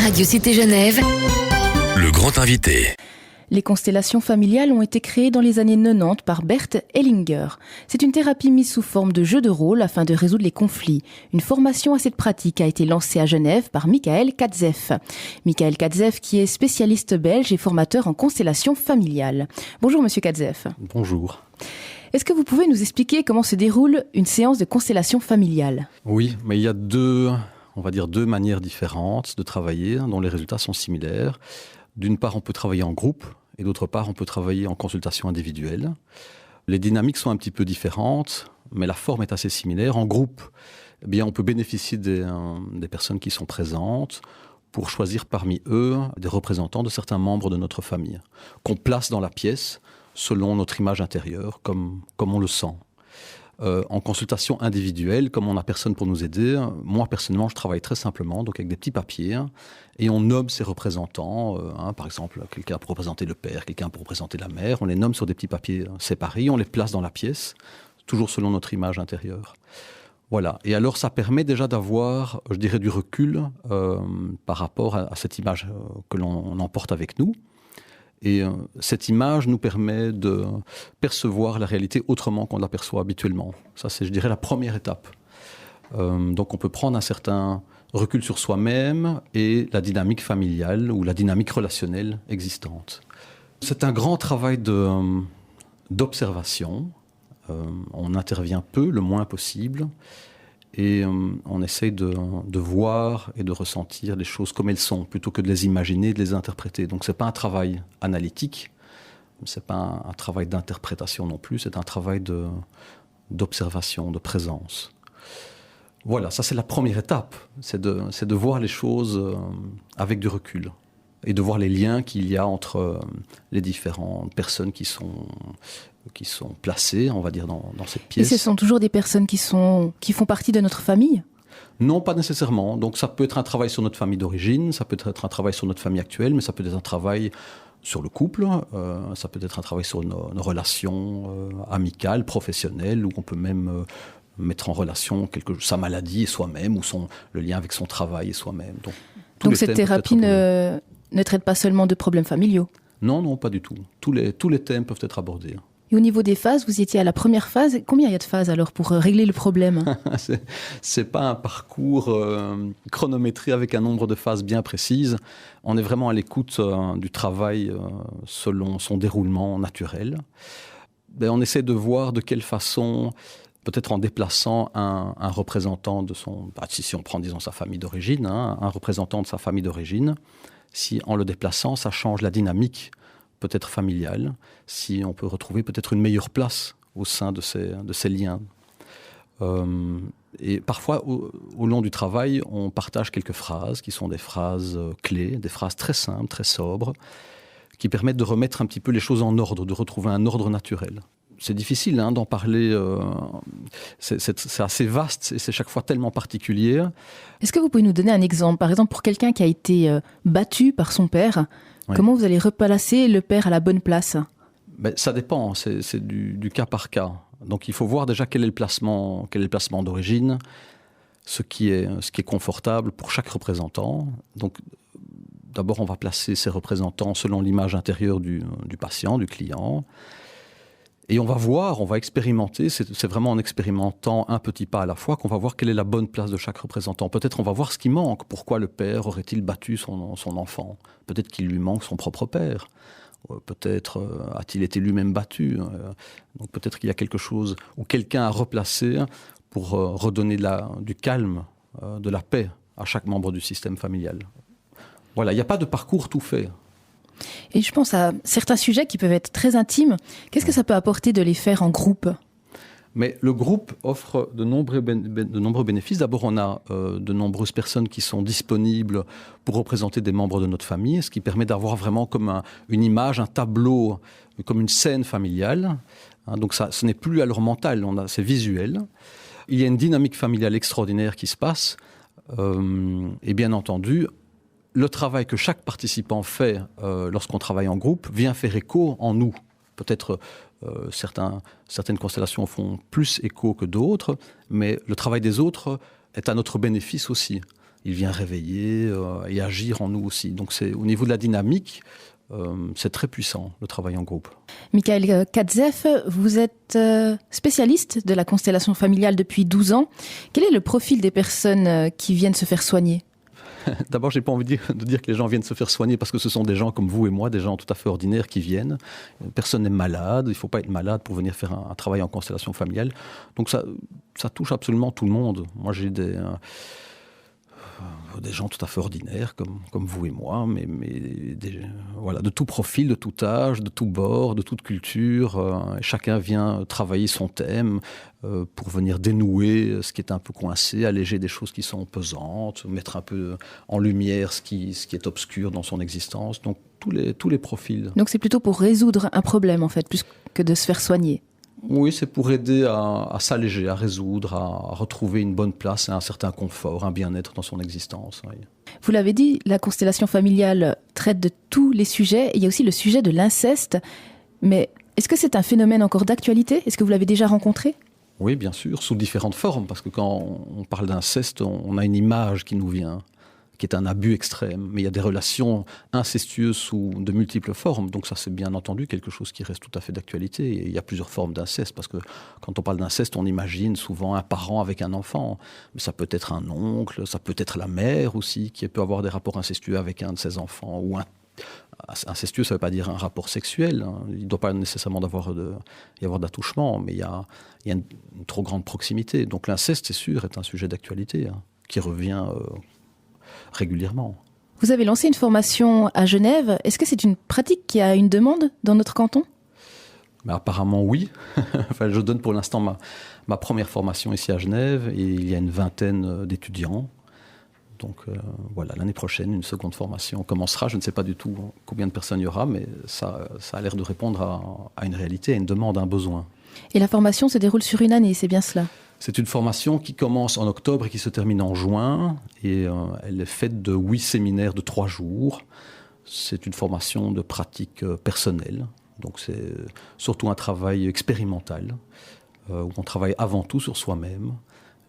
Radio Cité Genève, Le grand invité. Les constellations familiales ont été créées dans les années 90 par Bert Hellinger. C'est une thérapie mise sous forme de jeu de rôle afin de résoudre les conflits. Une formation à cette pratique a été lancée à Genève par Michael Katzef. Michael Katzef qui est spécialiste belge et formateur en constellation familiale. Bonjour Monsieur Katzef. Bonjour. Est-ce que vous pouvez nous expliquer comment se déroule une séance de constellation familiale ? Oui, mais il y a deux manières différentes de travailler dont les résultats sont similaires. D'une part, on peut travailler en groupe et d'autre part, on peut travailler en consultation individuelle. Les dynamiques sont un petit peu différentes, mais la forme est assez similaire. En groupe, on peut bénéficier des personnes qui sont présentes pour choisir parmi eux des représentants de certains membres de notre famille, qu'on place dans la pièce selon notre image intérieure, comme on le sent. En consultation individuelle, comme on n'a personne pour nous aider, moi personnellement je travaille très simplement, donc avec des petits papiers, et on nomme ces représentants, par exemple quelqu'un pour représenter le père, quelqu'un pour représenter la mère, on les nomme sur des petits papiers séparés, on les place dans la pièce, toujours selon notre image intérieure. Voilà, et alors ça permet déjà d'avoir, je dirais, du recul par rapport à cette image que l'on emporte avec nous. Et cette image nous permet de percevoir la réalité autrement qu'on l'aperçoit habituellement. Ça, c'est, je dirais, la première étape. Donc, on peut prendre un certain recul sur soi-même et la dynamique familiale ou la dynamique relationnelle existante. C'est un grand travail d'observation. On intervient peu, le moins possible. Et on essaye de voir et de ressentir les choses comme elles sont, plutôt que de les imaginer, de les interpréter. Donc ce n'est pas un travail analytique, ce n'est pas un travail d'interprétation non plus, c'est un travail d'observation, de présence. Voilà, ça c'est la première étape, c'est de voir les choses avec du recul et de voir les liens qu'il y a entre les différentes personnes qui sont placées, on va dire, dans cette pièce. Et ce sont toujours des personnes qui font partie de notre famille ? Non, pas nécessairement. Donc ça peut être un travail sur notre famille d'origine, ça peut être un travail sur notre famille actuelle, mais ça peut être un travail sur le couple, ça peut être un travail sur nos relations amicales, professionnelles, où on peut même mettre en relation sa maladie et soi-même, ou le lien avec son travail et soi-même. Donc cette thérapie ne traite pas seulement de problèmes familiaux ? Non, pas du tout. Tous les thèmes peuvent être abordés. Et au niveau des phases, vous étiez à la première phase. Combien il y a de phases alors pour régler le problème ? C'est pas un parcours chronométré avec un nombre de phases bien précises. On est vraiment à l'écoute du travail selon son déroulement naturel. On essaie de voir de quelle façon, peut-être en déplaçant un représentant de si on prend disons sa famille d'origine, un représentant de sa famille d'origine, si en le déplaçant, ça change la dynamique peut-être familiale, si on peut retrouver peut-être une meilleure place au sein de ces liens. Et parfois, au long du travail, on partage quelques phrases qui sont des phrases clés, des phrases très simples, très sobres, qui permettent de remettre un petit peu les choses en ordre, de retrouver un ordre naturel. C'est difficile d'en parler, c'est assez vaste et c'est chaque fois tellement particulier. Est-ce que vous pouvez nous donner un exemple ? Par exemple, pour quelqu'un qui a été battu par son père, oui. Comment vous allez replacer le père à la bonne place ? Ça dépend, c'est du cas par cas. Donc il faut voir déjà quel est le placement d'origine, ce qui est confortable pour chaque représentant. Donc d'abord on va placer ces représentants selon l'image intérieure du patient, du client. Et on va expérimenter, c'est vraiment en expérimentant un petit pas à la fois qu'on va voir quelle est la bonne place de chaque représentant. Peut-être on va voir ce qui manque. Pourquoi le père aurait-il battu son enfant ? Peut-être qu'il lui manque son propre père. Peut-être a-t-il été lui-même battu. Donc peut-être qu'il y a quelque chose ou quelqu'un à replacer pour redonner du calme, de la paix à chaque membre du système familial. Voilà, il n'y a pas de parcours tout fait. Et je pense à certains sujets qui peuvent être très intimes. Qu'est-ce que ça peut apporter de les faire en groupe ? Mais le groupe offre de nombreux bénéfices. D'abord, on a de nombreuses personnes qui sont disponibles pour représenter des membres de notre famille, ce qui permet d'avoir vraiment comme une image, un tableau, comme une scène familiale. Donc ça, ce n'est plus alors mental, c'est visuel. Il y a une dynamique familiale extraordinaire qui se passe. Et bien entendu, le travail que chaque participant fait lorsqu'on travaille en groupe vient faire écho en nous. Peut-être certaines constellations font plus écho que d'autres, mais le travail des autres est à notre bénéfice aussi. il vient réveiller et agir en nous aussi. Donc c'est, au niveau de la dynamique, c'est très puissant, le travail en groupe. Michael Katzef, vous êtes spécialiste de la constellation familiale depuis 12 ans. Quel est le profil des personnes qui viennent se faire soigner ? D'abord, j'ai pas envie de dire que les gens viennent se faire soigner parce que ce sont des gens comme vous et moi, des gens tout à fait ordinaires qui viennent. Personne n'est malade, il ne faut pas être malade pour venir faire un travail en constellation familiale. Donc ça touche absolument tout le monde. Moi, j'ai des gens tout à fait ordinaires comme vous et moi, mais voilà, de tout profil, de tout âge, de tout bord, de toute culture. Chacun vient travailler son thème pour venir dénouer ce qui est un peu coincé, alléger des choses qui sont pesantes, mettre un peu en lumière ce qui est obscur dans son existence. Donc tous les profils. Donc c'est plutôt pour résoudre un problème en fait, plus que de se faire soigner. Oui, c'est pour aider à s'alléger, à résoudre, à retrouver une bonne place, un certain confort, un bien-être dans son existence. Oui. Vous l'avez dit, la constellation familiale traite de tous les sujets. Il y a aussi le sujet de l'inceste. Mais est-ce que c'est un phénomène encore d'actualité ? Est-ce que vous l'avez déjà rencontré ? Oui, bien sûr, sous différentes formes. Parce que quand on parle d'inceste, on a une image qui nous vient, qui est un abus extrême. Mais il y a des relations incestueuses sous de multiples formes. Donc ça, c'est bien entendu quelque chose qui reste tout à fait d'actualité. Et il y a plusieurs formes d'inceste, parce que quand on parle d'inceste, on imagine souvent un parent avec un enfant. Mais ça peut être un oncle, ça peut être la mère aussi, qui peut avoir des rapports incestueux avec un de ses enfants. Ou incestueux, ça ne veut pas dire un rapport sexuel. Il ne doit pas nécessairement y avoir d'attouchement, mais il y a une trop grande proximité. Donc l'inceste, c'est sûr, est un sujet d'actualité qui revient régulièrement. Vous avez lancé une formation à Genève. Est-ce que c'est une pratique qui a une demande dans notre canton ? Mais apparemment, oui. Enfin, je donne pour l'instant ma première formation ici à Genève et il y a une vingtaine d'étudiants. Donc voilà, l'année prochaine, une seconde formation commencera. Je ne sais pas du tout combien de personnes il y aura, mais ça a l'air de répondre à une réalité, à une demande, à un besoin. Et la formation se déroule sur une année, c'est bien cela ? C'est une formation qui commence en octobre et qui se termine en juin. Et elle est faite de 8 séminaires de 3 jours. C'est une formation de pratique personnelle. Donc c'est surtout un travail expérimental, où on travaille avant tout sur soi-même.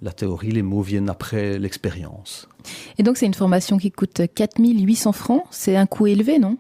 La théorie, les mots viennent après l'expérience. Et donc c'est une formation qui coûte 4 800 francs. C'est un coût élevé, non ?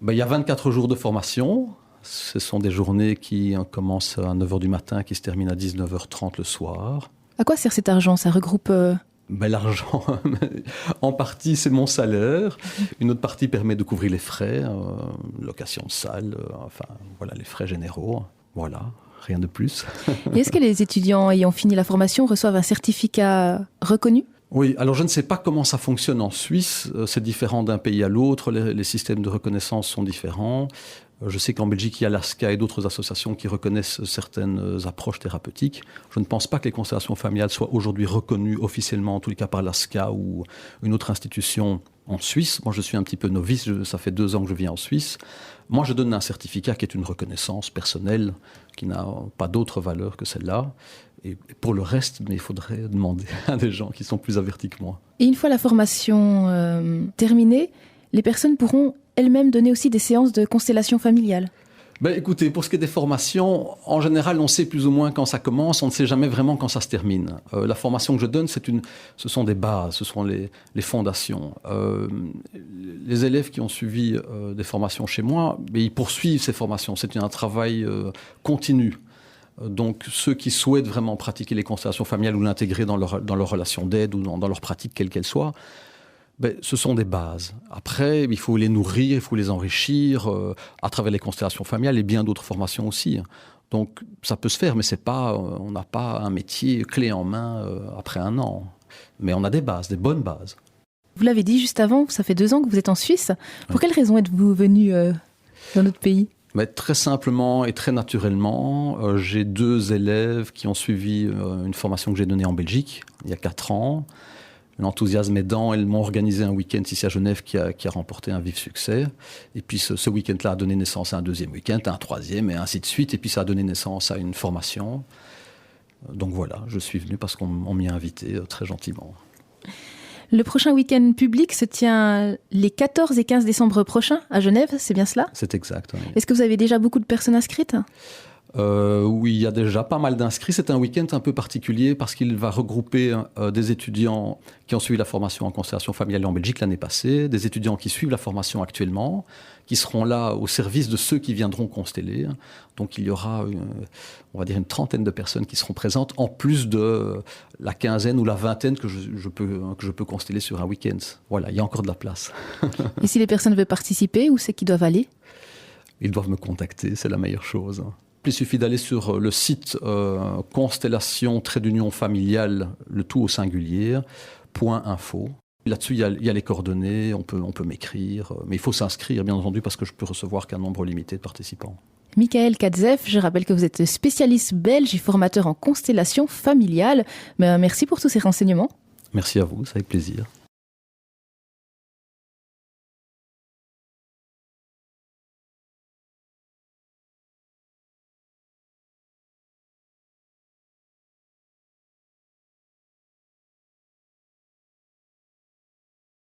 Il y a 24 jours de formation. Ce sont des journées qui commencent à 9h du matin, qui se terminent à 19h30 le soir. À quoi sert cet argent ? Ça regroupe... L'argent, en partie, c'est mon salaire. Une autre partie permet de couvrir les frais, location de salle, enfin, voilà, les frais généraux. Voilà, rien de plus. Et est-ce que les étudiants ayant fini la formation reçoivent un certificat reconnu ? Oui, alors je ne sais pas comment ça fonctionne en Suisse. C'est différent d'un pays à l'autre. Les systèmes de reconnaissance sont différents. Je sais qu'en Belgique, il y a l'ASCA et d'autres associations qui reconnaissent certaines approches thérapeutiques. Je ne pense pas que les constellations familiales soient aujourd'hui reconnues officiellement, en tous les cas par l'ASCA ou une autre institution en Suisse. Moi, je suis un petit peu novice, ça fait 2 ans que je viens en Suisse. Moi, je donne un certificat qui est une reconnaissance personnelle, qui n'a pas d'autre valeur que celle-là. Et pour le reste, mais il faudrait demander à des gens qui sont plus avertis que moi. Et une fois la formation terminée, les personnes pourront elles-mêmes donner aussi des séances de constellation familiale. Écoutez, pour ce qui est des formations, en général, on sait plus ou moins quand ça commence, on ne sait jamais vraiment quand ça se termine. La formation que je donne, ce sont des bases, ce sont les fondations. Les élèves qui ont suivi des formations chez moi, ils poursuivent ces formations. C'est un travail continu. Donc ceux qui souhaitent vraiment pratiquer les constellations familiales ou l'intégrer dans leur relation d'aide ou dans leur pratique, quelle qu'elle soit, ce sont des bases. Après, il faut les nourrir, il faut les enrichir à travers les constellations familiales et bien d'autres formations aussi. Donc ça peut se faire, mais on n'a pas un métier clé en main après 1 an. Mais on a des bases, des bonnes bases. Vous l'avez dit juste avant, ça fait 2 ans que vous êtes en Suisse. Pour quelle raison êtes-vous venu dans notre pays ? Très simplement et très naturellement, j'ai 2 élèves qui ont suivi une formation que j'ai donnée en Belgique il y a 4 ans. L'enthousiasme aidant, elles m'ont organisé un week-end ici à Genève qui a remporté un vif succès. Et puis ce week-end-là a donné naissance à un 2e week-end, à un 3e et ainsi de suite. Et puis ça a donné naissance à une formation. Donc voilà, je suis venu parce qu'on m'y a invité très gentiment. Le prochain week-end public se tient les 14 et 15 décembre prochains à Genève, c'est bien cela ? C'est exact, oui. Est-ce que vous avez déjà beaucoup de personnes inscrites ? Oui, il y a déjà pas mal d'inscrits. C'est un week-end un peu particulier parce qu'il va regrouper des étudiants qui ont suivi la formation en constellation familiale en Belgique l'année passée, des étudiants qui suivent la formation actuellement, qui seront là au service de ceux qui viendront consteller. Donc il y aura, on va dire, une trentaine de personnes qui seront présentes, en plus de la quinzaine ou la vingtaine que je peux consteller sur un week-end. Voilà, il y a encore de la place. Et si les personnes veulent participer, où c'est qu'ils doivent aller ? Ils doivent me contacter, c'est la meilleure chose. Il suffit d'aller sur le site constellation-union familiale, le tout au singulier, .info. Là-dessus, il y a les coordonnées, on peut m'écrire, mais il faut s'inscrire, bien entendu, parce que je peux recevoir qu'un nombre limité de participants. Michael Katzef, je rappelle que vous êtes spécialiste belge et formateur en constellation familiale. Merci pour tous ces renseignements. Merci à vous, c'est avec plaisir.